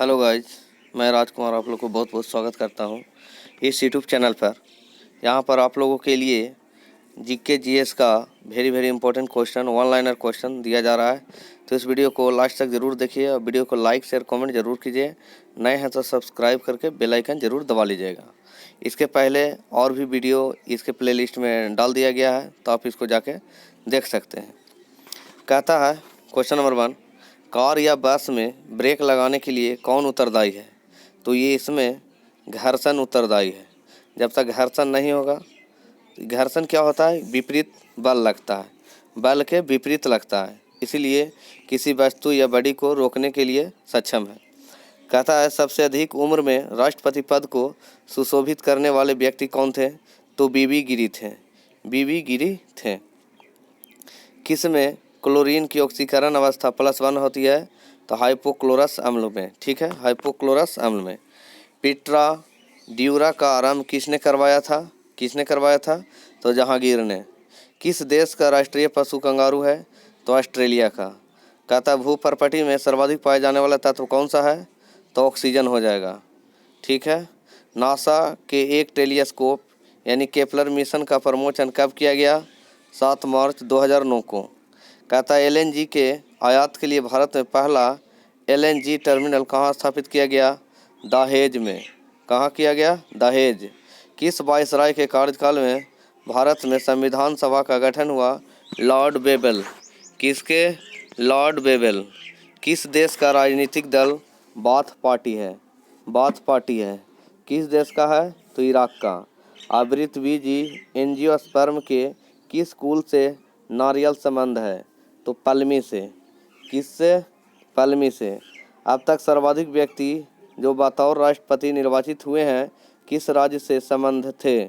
Hello guys, मैं राजकुमार आप लोग को बहुत बहुत स्वागत करता हूं इस यूट्यूब चैनल पर। यहां पर आप लोगों के लिए जीके जीएस का very important question, one liner question दिया जा रहा है। तो इस वीडियो को लास्ट तक ज़रूर देखिए और वीडियो को लाइक शेयर कमेंट जरूर कीजिए। नए हैं तो सब्सक्राइब करके बेल आइकन ज़रूर दबा लीजिएगा। इसके पहले और भी वीडियो इसके प्लेलिस्ट में डाल दिया गया है, तो आप इसको जाके देख सकते हैं। कहता है क्वेश्चन नंबर 1, कार या बस में ब्रेक लगाने के लिए कौन उत्तरदायी है? तो ये इसमें घर्षण उत्तरदायी है। जब तक घर्षण नहीं होगा, घर्षण क्या होता है? विपरीत बल लगता है, बल के विपरीत लगता है, इसीलिए किसी वस्तु या बॉडी को रोकने के लिए सक्षम है। कहता है सबसे अधिक उम्र में राष्ट्रपति पद को सुशोभित करने वाले व्यक्ति कौन थे? तो बीबी गिरी थे, बीबी गिरी थे। किस में क्लोरीन की ऑक्सीकरण अवस्था +1 होती है? तो हाइपोक्लोरस अम्ल में। ठीक है, हाइपोक्लोरस अम्ल में। पिट्रा ड्यूरा का आरंभ किसने करवाया था? किसने करवाया था? तो जहांगीर ने। किस देश का राष्ट्रीय पशु कंगारू है? तो ऑस्ट्रेलिया का। कहता भूपर्पटी में सर्वाधिक पाए जाने वाला तत्व कौन सा है? तो ऑक्सीजन हो जाएगा। ठीक है। नासा के एक टेलीस्कोप यानी केपलर मिशन का प्रमोशन कब किया गया? 7 मार्च 2009 को। कहता है एलएनजी के आयात के लिए भारत में पहला एलएनजी टर्मिनल कहाँ स्थापित किया गया? दहेज में। कहाँ किया गया? दहेज। किस वायसराय के कार्यकाल में भारत में संविधान सभा का गठन हुआ? Lord Wavell. किसके? Lord Wavell. किस देश का राजनीतिक दल बाथ पार्टी है? बाथ पार्टी है। किस देश का है? तो इराक का। आवृतबीजी एंजियोस्पर्म के किस कुल से नारियल संबंध है? तो पलमी से। किससे? पलमी से। अब तक सर्वाधिक व्यक्ति जो बतौर राष्ट्रपति निर्वाचित हुए हैं किस राज्य से संबंध थे?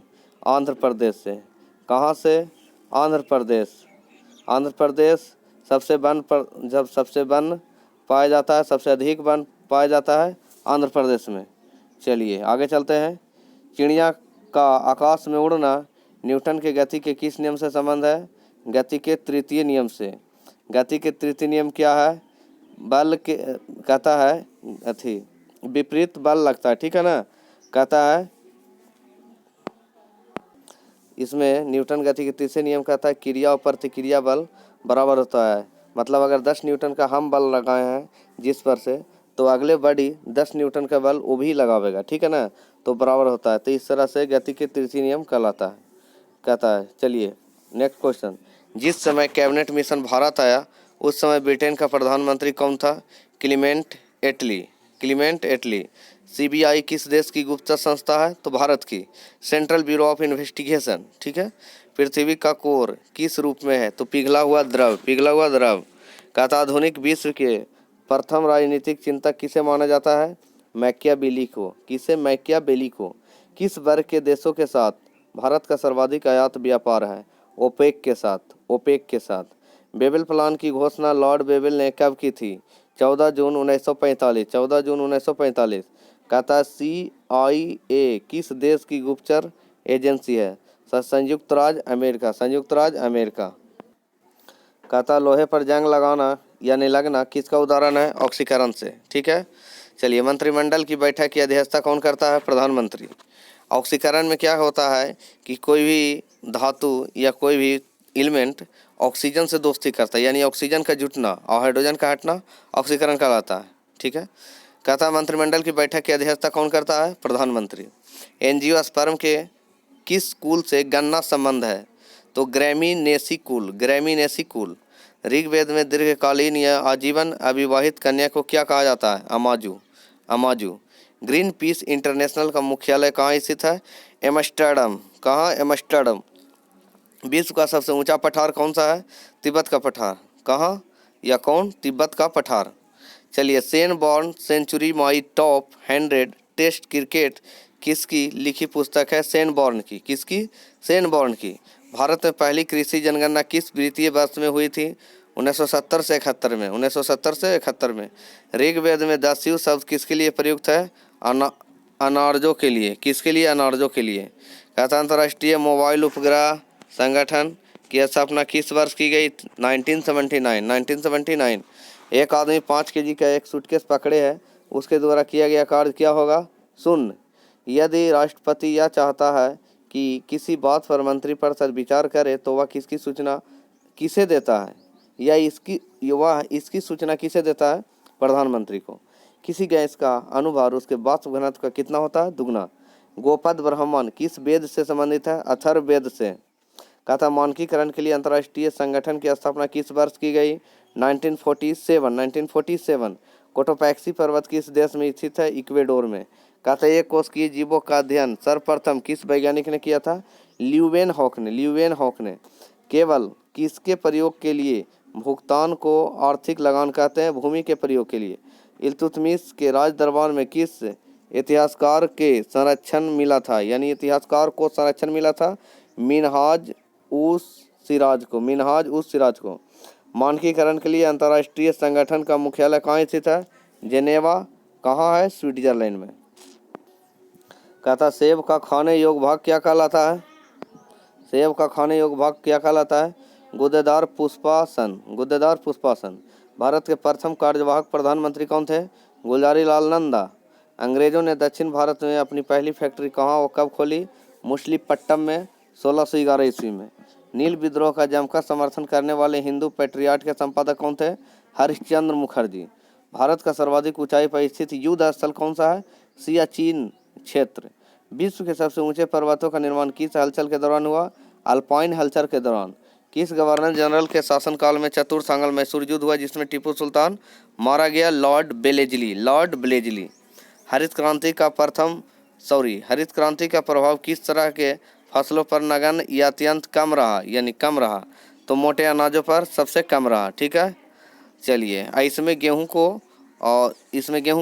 आंध्र प्रदेश से। कहाँ से? आंध्र प्रदेश। आंध्र प्रदेश सबसे वन पाया जाता है, सबसे अधिक वन पाया जाता है आंध्र प्रदेश में। चलिए आगे चलते हैं। चिड़िया का आकाश में उड़ना न्यूटन के गति के किस नियम से संबंध है? गति के तृतीय नियम से। गति के तृतीय नियम क्या है? बल के कहता है विपरीत बल लगता है। ठीक है ना। कहता है इसमें न्यूटन गति के तीसरे नियम कहता है क्रिया और प्रतिक्रिया बल बराबर होता है। मतलब अगर 10 न्यूटन का हम बल लगाए हैं जिस पर से, तो अगले बॉडी 10 न्यूटन का बल वो भी लगावेगा। ठीक है ना, तो बराबर होता है। तो इस तरह से गति के तृतीय नियम कहलाता है, कहता है। चलिए नेक्स्ट क्वेश्चन। जिस समय कैबिनेट मिशन भारत आया उस समय ब्रिटेन का प्रधानमंत्री कौन था? क्लीमेंट एटली। क्लीमेंट एटली। सीबीआई किस देश की गुप्तचर संस्था है? तो भारत की। Central bureau of investigation. ठीक है। पृथ्वी का कोर किस रूप में है? तो पिघला हुआ द्रव। पिघला हुआ द्रव। कहता आधुनिक विश्व के प्रथम राजनीतिक चिंतक किसे माना जाता है? मैकियावेली को। किसे? मैकियावेली को। किस वर्ग के देशों के साथ भारत का सर्वाधिक आयात व्यापार है? ओपेक के साथ। ओपेक के साथ। बेबल प्लान की घोषणा लॉर्ड बेबल ने कब की थी? 14 जून 1945। 14 जून 1945। कहता है CIA किस देश की गुप्तचर एजेंसी है? संयुक्त राज्य अमेरिका। संयुक्त राज्य अमेरिका। कहता लोहे पर जंग लगाना यानी लगना किसका उदाहरण है? ऑक्सीकरण से। ठीक है। चलिए मंत्रिमंडल की बैठक की अध्यक्षता कौन करता है? प्रधानमंत्री। ऑक्सीकरण में क्या होता है कि कोई भी धातु या कोई भी एलिमेंट ऑक्सीजन से दोस्ती करता है, यानी ऑक्सीजन का जुटना और हाइड्रोजन का हटना ऑक्सीकरण कहलाता है। ठीक है। कहता है मंत्रिमंडल की बैठक की अध्यक्षता कौन करता है? प्रधानमंत्री। एंजियोस्पर्म के किस कुल से गन्ना संबंध है? तो ग्रैमीनेसी कुल। ग्रैमीनेसी कुल। ऋग्वेद में दीर्घकालीन या आजीवन अविवाहित कन्या को क्या कहा जाता है? अमाजू। अमाजू। ग्रीन पीस इंटरनेशनल का मुख्यालय कहाँ स्थित है? एम्स्टर्डम। कहाँ? एम्स्टर्डम। विश्व का सबसे ऊंचा पठार कौन सा है? तिब्बत का पठार। कहाँ या कौन? तिब्बत का पठार। चलिए Shane Warne century my top 100 test cricket किसकी लिखी पुस्तक है? शेन बॉर्न की। किसकी? शेन बॉर्न की। भारत में पहली कृषि जनगणना किस वित्तीय वर्ष में हुई थी? 1970 से 71 में। 1970 से 71 में। ऋग्वेद में दास्यु शब्द किसके लिए प्रयुक्त है? अनार्जों के लिए। किसके लिए? अनार्जों के लिए। कहता अंतर्राष्ट्रीय मोबाइल उपग्रह संगठन की स्थापना किस वर्ष की गई? 1979। 1979। एक आदमी 5 kg का एक सूटकेस पकड़े है उसके द्वारा किया गया कार्य क्या होगा? शून्य। यदि राष्ट्रपति यह चाहता है कि किसी बात पर मंत्रिपरिषद विचार करे तो वह किसकी सूचना किसे देता है, या वह इसकी सूचना किसे देता है? प्रधानमंत्री को। किसी गैस का अनुभार उसके वाष्प घनत्व का कितना होता है? दुगना। गोपद ब्राह्मण किस वेद से संबंधित है? अथर्ववेद से। कहा था मानकीकरण के लिए अंतर्राष्ट्रीय संगठन की स्थापना किस वर्ष की गई? 1947। कोटोपैक्सी पर्वत किस देश में स्थित है? इक्वेडोर में। कहा था एक कोशिकीय जीवों का अध्ययन सर्वप्रथम किस वैज्ञानिक ने किया था? ल्यूवेनहॉक ने। केवल किसके प्रयोग के लिए भुगतान को आर्थिक लगान कहते हैं? भूमि के प्रयोग के लिए। इल्तुतमिश के राज दरबार में किस इतिहासकार के संरक्षण मिला था, यानी इतिहासकार को संरक्षण मिला था? मिनहाज उस सिराज को। मानकीकरण के लिए अंतर्राष्ट्रीय संगठन का मुख्यालय कहाँ स्थित है? जेनेवा। कहाँ है? स्विट्जरलैंड में। कहता सेब का खाने योग्य भाग क्या कहलाता है? सेब का खाने योग्य भाग क्या कहलाता है? गुदेदार पुष्पासन। भारत के प्रथम कार्यवाहक प्रधानमंत्री कौन थे? गुलजारी लाल नंदा। अंग्रेजों ने दक्षिण भारत में अपनी पहली फैक्ट्री कहाँ और कब खोली? मुसलीपट्टम में 1611 ईस्वी में। नील विद्रोह का जमकर समर्थन करने वाले हिंदू पैट्रियाट के संपादक कौन थे? हरिश्चंद्र मुखर्जी। भारत का सर्वाधिक ऊंचाई पर स्थित युद्ध स्थल कौन सा है? सियाचिन क्षेत्र। विश्व के सबसे ऊंचे पर्वतों का निर्माण किस हलचल के दौरान हुआ? अल्पाइन हलचल के दौरान। किस गवर्नर जनरल के शासनकाल में चतुर्थांगल मैसूर युद्ध हुआ जिसमें टीपू सुल्तान मारा गया? लॉर्ड ब्लेजली। हरित क्रांति का प्रभाव किस तरह के फसलों पर नगण्य या अत्यंत कम रहा, यानी कम रहा? तो मोटे अनाजों पर सबसे कम रहा। ठीक है, चलिए इसमें गेहूं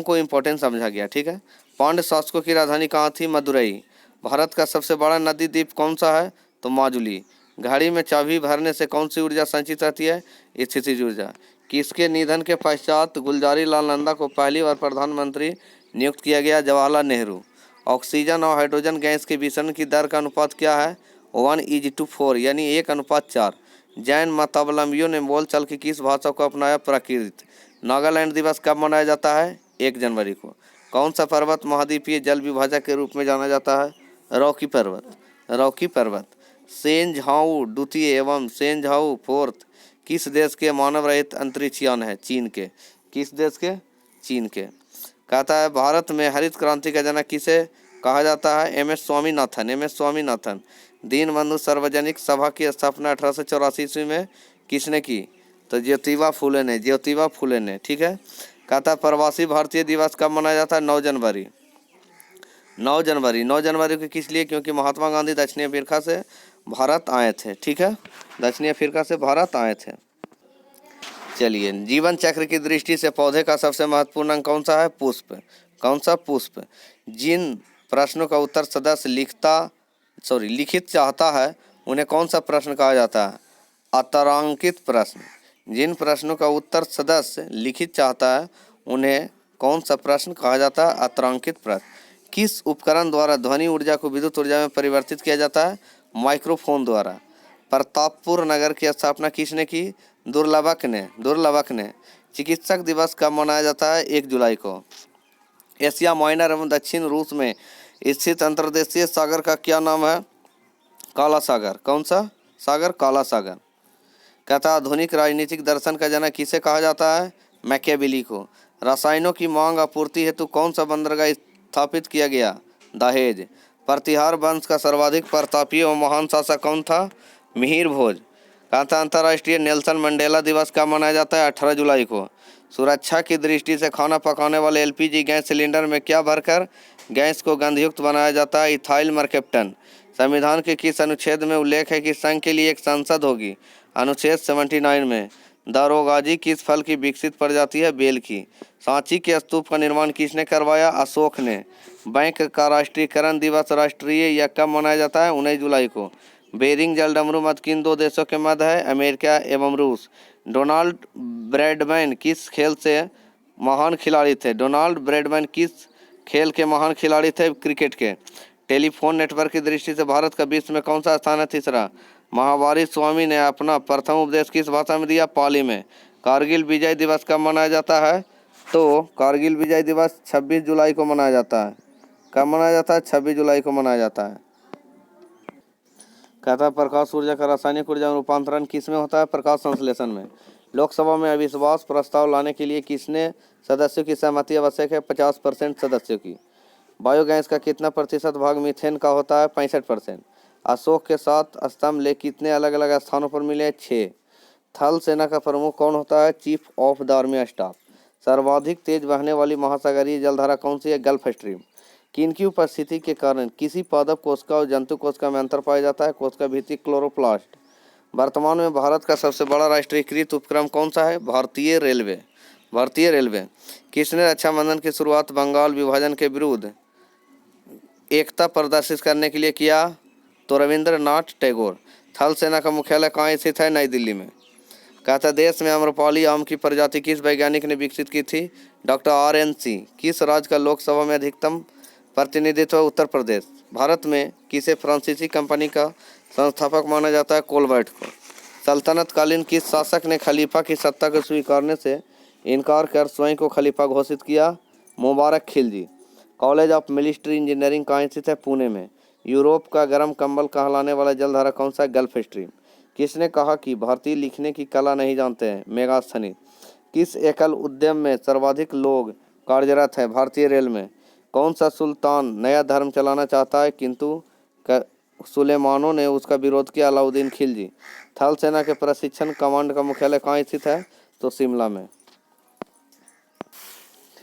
को इम्पोर्टेंट समझा गया। ठीक है। पांड्य शासकों की राजधानी कहाँ थी? मदुरई। भारत का सबसे बड़ा नदी द्वीप कौन सा है? तो माजुली। घड़ी में चाबी भरने से कौन सी ऊर्जा संचित रहती है? स्थितिज ऊर्जा। किसके निधन के पश्चात गुलजारी लाल नंदा को पहली बार प्रधानमंत्री नियुक्त किया गया? जवाहरलाल नेहरू। ऑक्सीजन और हाइड्रोजन गैस के विसरण की दर का अनुपात क्या है? 1:4, यानी 1:4। जैन मतावलंबियों ने बोलचाल की किस भाषा को अपनाया? प्राकृत। नागालैंड दिवस कब मनाया जाता है? 1 जनवरी को। कौन सा पर्वत महाद्वीपीय जल विभाजक के रूप में जाना जाता है? रॉकी पर्वत। सेंझाऊ द्वितीय एवं सेंझाऊ फोर्थ किस देश के मानव रहित अंतरिक्ष यान है? चीन के। किस देश के? चीन के। कहता है भारत में हरित क्रांति का जनक किसे कहा जाता है? M S Swaminathan. दीनबंधु सार्वजनिक सभा की स्थापना 1884 ईस्वी में किसने की? तो ज्योतिबा फुले ने। ठीक है। कहता है प्रवासी भारतीय दिवस कब मनाया जाता है? 9 जनवरी। 9 जनवरी को किस लिए? क्योंकि महात्मा गांधी दक्षिणी अफ्रीका से भारत आए थे। ठीक है, दक्षिणी अफ्रीका से भारत आए थे। चलिए, जीवन चक्र की दृष्टि से पौधे का सबसे महत्वपूर्ण अंग कौन सा है? पुष्प। कौन सा? पुष्प। जिन प्रश्नों का उत्तर सदस्य लिखित चाहता है उन्हें कौन सा प्रश्न कहा जाता है? अतारांकित प्रश्न। जिन प्रश्नों का उत्तर सदस्य लिखित चाहता है उन्हें कौन सा प्रश्न कहा जाता है? अतारांकित प्रश्न। किस उपकरण द्वारा ध्वनि ऊर्जा को विद्युत ऊर्जा में परिवर्तित किया जाता है? माइक्रोफोन द्वारा। प्रतापपुर नगर की स्थापना किसने की? दुर्लभक ने। चिकित्सक दिवस कब मनाया जाता है? 1 जुलाई को। एशिया माइनर एवं दक्षिण रूस में स्थित अंतर्देशीय सागर का क्या नाम है? काला सागर। कौन सा सागर? काला सागर। कहता आधुनिक राजनीतिक दर्शन का जनक किसे कहा जाता है? मैकियावेली को। रसायनों की मांग आपूर्ति हेतु कौन सा बंदरगाह स्थापित किया गया? दहेज। प्रतिहार वंश का सर्वाधिक प्रतापी और महान शासक कौन था? मिहिर भोज। कहता अंतर्राष्ट्रीय नेल्सन मंडेला दिवस कब मनाया जाता है? 18 जुलाई को। सुरक्षा की दृष्टि से खाना पकाने वाले एलपीजी गैस सिलेंडर में क्या भरकर गैस को गंधयुक्त बनाया जाता है? इथाइल मरकेप्टन। संविधान के किस अनुच्छेद में उल्लेख है कि संघ के लिए एक संसद होगी? अनुच्छेद 79 में। दारोगाजी किस फल की विकसित प्रजाति है? बेल की। सांची के स्तूप का निर्माण किसने करवाया? अशोक ने। बैंक का राष्ट्रीयकरण दिवस राष्ट्रीय या कब मनाया जाता है? 19 जुलाई को। बेरिंग जल डमरू मत किन 2 देशों के मध्य है? अमेरिका एवं रूस। डोनाल्ड ब्रैडमैन किस खेल से महान खिलाड़ी थे? क्रिकेट के। टेलीफोन नेटवर्क की दृष्टि से भारत का विश्व में कौन सा स्थान है? 3रा। महावारी स्वामी ने अपना प्रथम उपदेश किस भाषा में दिया? पाली में। कारगिल विजय दिवस कब मनाया जाता है? तो कारगिल विजय दिवस 26 जुलाई को मनाया जाता है। कब मनाया जाता है? 26 जुलाई को मनाया जाता है। कहता है प्रकाश ऊर्जा का रासायनिक ऊर्जा में रूपांतरण किस में होता है? प्रकाश संश्लेषण में। लोकसभा में अविश्वास प्रस्ताव लाने के लिए किसने सदस्यों की सहमति आवश्यक है? 50% सदस्यों की। बायोगैस का कितना प्रतिशत भाग मीथेन का होता है? 65%। अशोक के 7 स्तंभ लेख कितने अलग अलग स्थानों पर मिले? 6। थल सेना का प्रमुख कौन होता है? Chief of the army staff. सर्वाधिक तेज बहने वाली महासागरीय जलधारा कौन सी है? Gulf stream. किनकी उपस्थिति के कारण किसी पादप कोशिका और जंतु कोशिका में अंतर पाया जाता है? कोशिका भित्ति क्लोरोप्लास्ट। वर्तमान में भारत का सबसे बड़ा राष्ट्रीयकृत उपक्रम कौन सा है? भारतीय रेलवे। भारतीय रेलवे। किसने रक्षाबंधन की शुरुआत बंगाल विभाजन के विरुद्ध एकता प्रदर्शित करने के लिए किया? तो रविंद्रनाथ टैगोर। थल सेना का मुख्यालय कहाँ स्थित है? नई दिल्ली में। कहता देश में आम्रपाली आम की प्रजाति किस वैज्ञानिक ने विकसित की थी? Doctor RN Singh. किस राज्य का लोकसभा में अधिकतम प्रतिनिधित्व है? उत्तर प्रदेश। भारत में किसे फ्रांसीसी कंपनी का संस्थापक माना जाता है? कोलबर्ट को। सल्तनत कालीन किस शासक ने खलीफा की सत्ता को स्वीकारने से इनकार कर स्वयं को खलीफा घोषित किया? Mubarak Khilji. College of military engineering कहाँ स्थित है? पुणे में। यूरोप का गर्म कंबल कहलाने वाला जलधारा कौन सा है? Gulf stream. किसने कहा कि भारतीय लिखने की कला नहीं जानते हैं? मेगास्थनीज। किस एकल उद्यम में सर्वाधिक लोग कार्यरत हैं? भारतीय रेल में। कौन सा सुल्तान नया धर्म चलाना चाहता है किंतु सुलेमानों ने उसका विरोध किया? अलाउद्दीन खिलजी। थल सेना के प्रशिक्षण कमांड का मुख्यालय कहाँ स्थित है? तो शिमला में।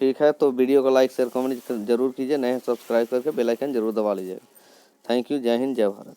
ठीक है, तो वीडियो को लाइक शेयर कमेंट जरूर कीजिए। नए सब्सक्राइब करके बेल आइकन जरूर दबा लीजिए। Thank you. जय हिंद, जय भारत।